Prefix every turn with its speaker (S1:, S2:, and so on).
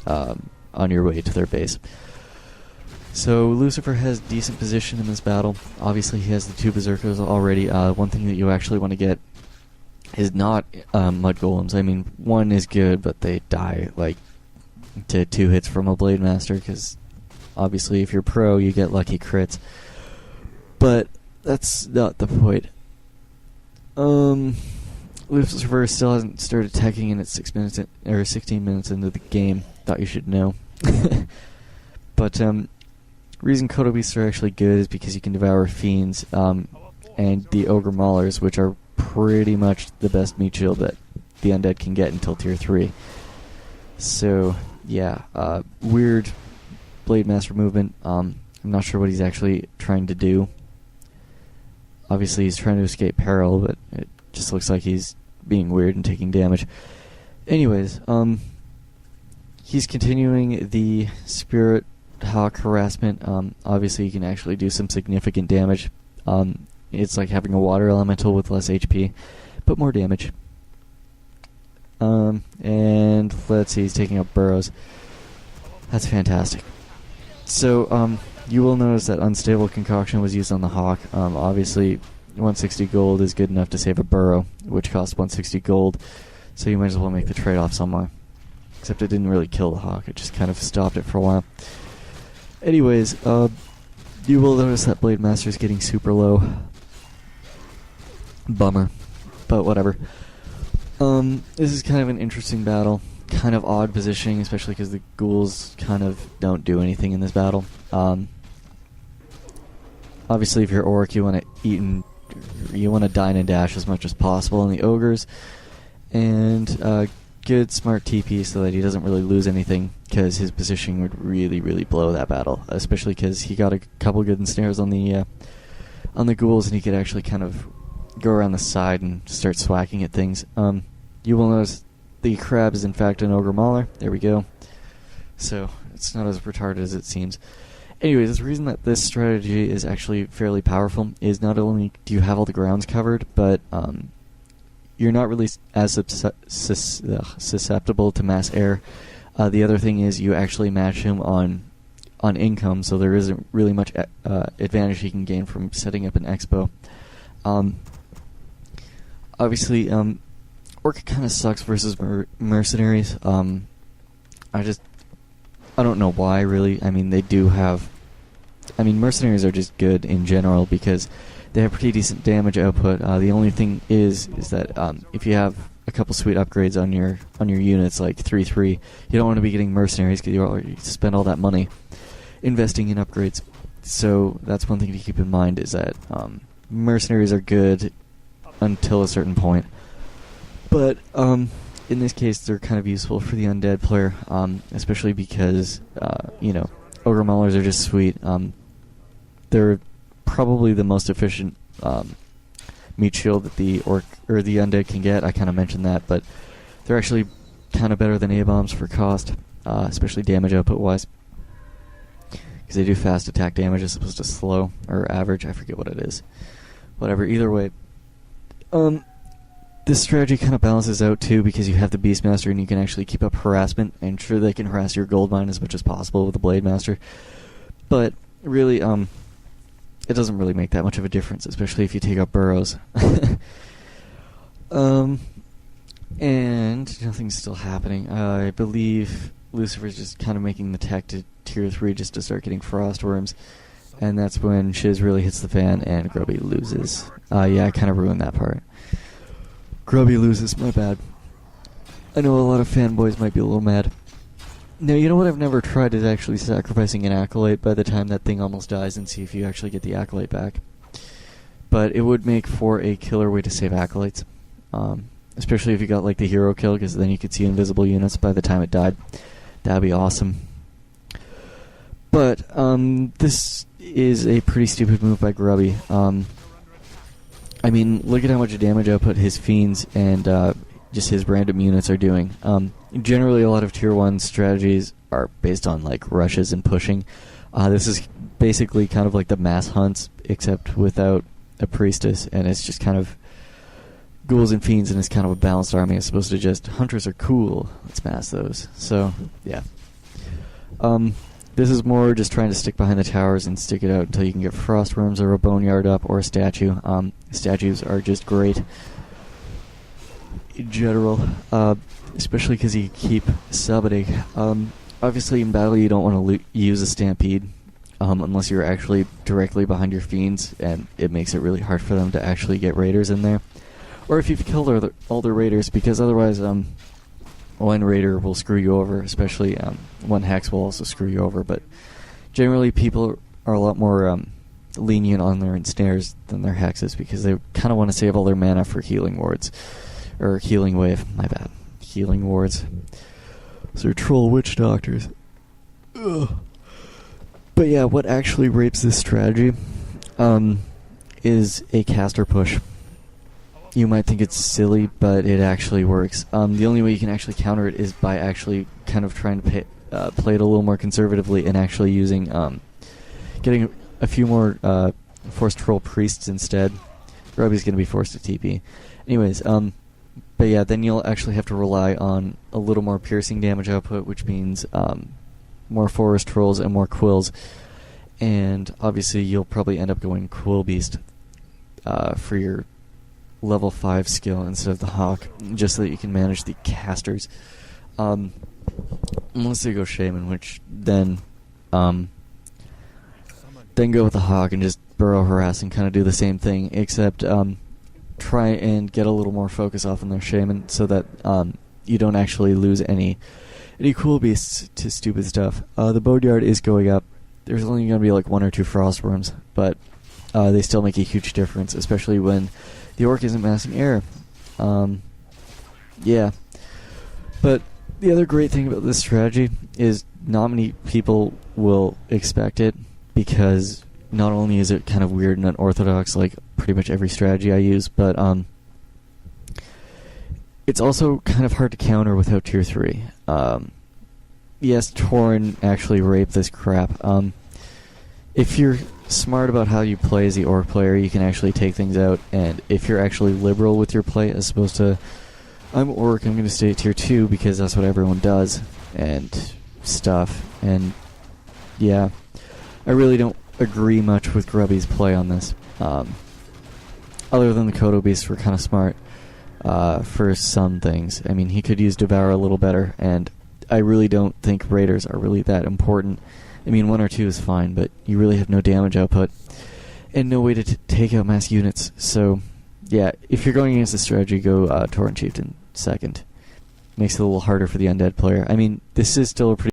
S1: on your way to their base. So Lucifer has decent position in this battle. Obviously he has the 2 berserkers already. One thing that you actually want to get is not mud golems. I mean, 1 is good, but they die like to 2 hits from a blade master, because obviously if you're pro you get lucky crits. But that's not the point. Lucifer still hasn't started attacking, and it's 16 minutes into the game. Thought you should know. But reason Kodo Beasts are actually good is because you can devour fiends and the ogre maulers, which are pretty much the best meat shield that the undead can get until tier 3. So yeah, weird blade master movement. I'm not sure what he's actually trying to do. Obviously he's trying to escape peril, but it just looks like he's being weird and taking damage. Anyways, he's continuing the Spirit Hawk harassment. Obviously you can actually do some significant damage. It's like having a water elemental with less HP, but more damage. And let's see, he's taking up burrows. That's fantastic. So, you will notice that Unstable Concoction was used on the Hawk. Obviously, 160 gold is good enough to save a burrow, which costs 160 gold, so you might as well make the trade-off somewhere. Except it didn't really kill the Hawk, it just kind of stopped it for a while. Anyways, you will notice that Blade Master is getting super low. Bummer, but whatever. This is kind of an interesting battle. Kind of odd positioning, especially because the ghouls kind of don't do anything in this battle. Obviously, if you're orc, you want to eat and you want to dine and dash as much as possible on the ogres, and good smart TP so that he doesn't really lose anything, because his positioning would really blow that battle, especially because he got a couple good ensnares on the ghouls, and he could actually kind of go around the side and start swacking at things. You will notice the crab is in fact an ogre mauler. There we go. So it's not as retarded as it seems. Anyways, the reason that this strategy is actually fairly powerful is not only do you have all the grounds covered, but you're not really as susceptible to mass air. The other thing is you actually match him on income, so there isn't really much advantage he can gain from setting up an expo. Obviously, Orc kind of sucks versus mercenaries. I don't know why, really. I mean, they do have... I mean, mercenaries are just good in general because they have pretty decent damage output. The only thing is that if you have a couple sweet upgrades on your units, like 3-3, you don't want to be getting mercenaries because you already spend all that money investing in upgrades. So that's one thing to keep in mind, is that mercenaries are good until a certain point. But in this case, they're kind of useful for the undead player, especially because, ogre maulers are just sweet. They're probably the most efficient meat shield that the orc or the undead can get. I kind of mentioned that, but they're actually kind of better than A-bombs for cost, especially damage output wise, because they do fast attack damage as opposed to slow or average. I forget what it is. Whatever. Either way, this strategy kind of balances out too, because you have the Beastmaster and you can actually keep up harassment, and sure, they can harass your gold mine as much as possible with the Blade Master, but really, it doesn't really make that much of a difference, especially if you take up burrows. And nothing's still happening. I believe Lucifer's just kind of making the tech to tier 3 just to start getting frost worms, and that's when shiz really hits the fan and Grubby loses. Yeah, I kind of ruined that part. Grubby loses, my bad. I know a lot of fanboys might be a little mad. Now, you know what I've never tried is actually sacrificing an Acolyte by the time that thing almost dies and see if you actually get the Acolyte back. But it would make for a killer way to save Acolytes. Especially if you got like the hero kill, because then you could see invisible units by the time it died. That'd be awesome. But this is a pretty stupid move by Grubby. I mean, look at how much damage output his fiends and just his random units are doing. Generally, a lot of tier 1 strategies are based on like rushes and pushing. This is basically kind of like the mass hunts, except without a priestess, and it's just kind of ghouls and fiends, and it's kind of a balanced army as opposed to just hunters are cool, let's mass those. So, yeah. This is more just trying to stick behind the towers and stick it out until you can get frost worms or a boneyard up or a statue. Statues are just great in general, especially because you keep summoning. Obviously in battle you don't want to use a stampede unless you're actually directly behind your fiends, and it makes it really hard for them to actually get raiders in there. Or if you've killed all the raiders, because otherwise one raider will screw you over, especially one hex will also screw you over. But generally people are a lot more lenient on their ensnares than their hexes, because they kind of want to save all their mana for healing wards. Or healing wave, my bad. Healing wards. So troll witch doctors. Ugh. But yeah, what actually rapes this strategy is a caster push. You might think it's silly, but it actually works. The only way you can actually counter it is by actually kind of trying to play it a little more conservatively and actually using, getting a few more forced troll priests instead. Grubby's going to be forced to TP. Anyways, but yeah, then you'll actually have to rely on a little more piercing damage output, which means more forest trolls and more quills. And obviously you'll probably end up going Quill Beast for your level 5 skill instead of the Hawk, just so that you can manage the casters. Unless they go Shaman, which then go with the Hawk and just burrow harass and kind of do the same thing, except try and get a little more focus off on their Shaman so that you don't actually lose any cool beasts to stupid stuff. The Boneyard is going up. There's only going to be like 1 or 2 frost worms, but they still make a huge difference, especially when the orc isn't massing air. Yeah. But the other great thing about this strategy is not many people will expect it, because not only is it kind of weird and unorthodox like pretty much every strategy I use, but it's also kind of hard to counter without tier 3. Yes, Tauren actually raped this crap. If you're smart about how you play as the orc player, you can actually take things out, and if you're actually liberal with your play as opposed to, I'm orc, I'm going to stay at tier 2 because that's what everyone does, and stuff, and yeah, I really don't agree much with Grubby's play on this. Other than the Kodo Beasts were kind of smart for some things. I mean, he could use Devour a little better, and I really don't think raiders are really that important. I mean, 1 or 2 is fine, but you really have no damage output and no way to take out mass units. So, yeah, if you're going against this strategy, go Tauren Chieftain second. Makes it a little harder for the Undead player. I mean, this is still a pretty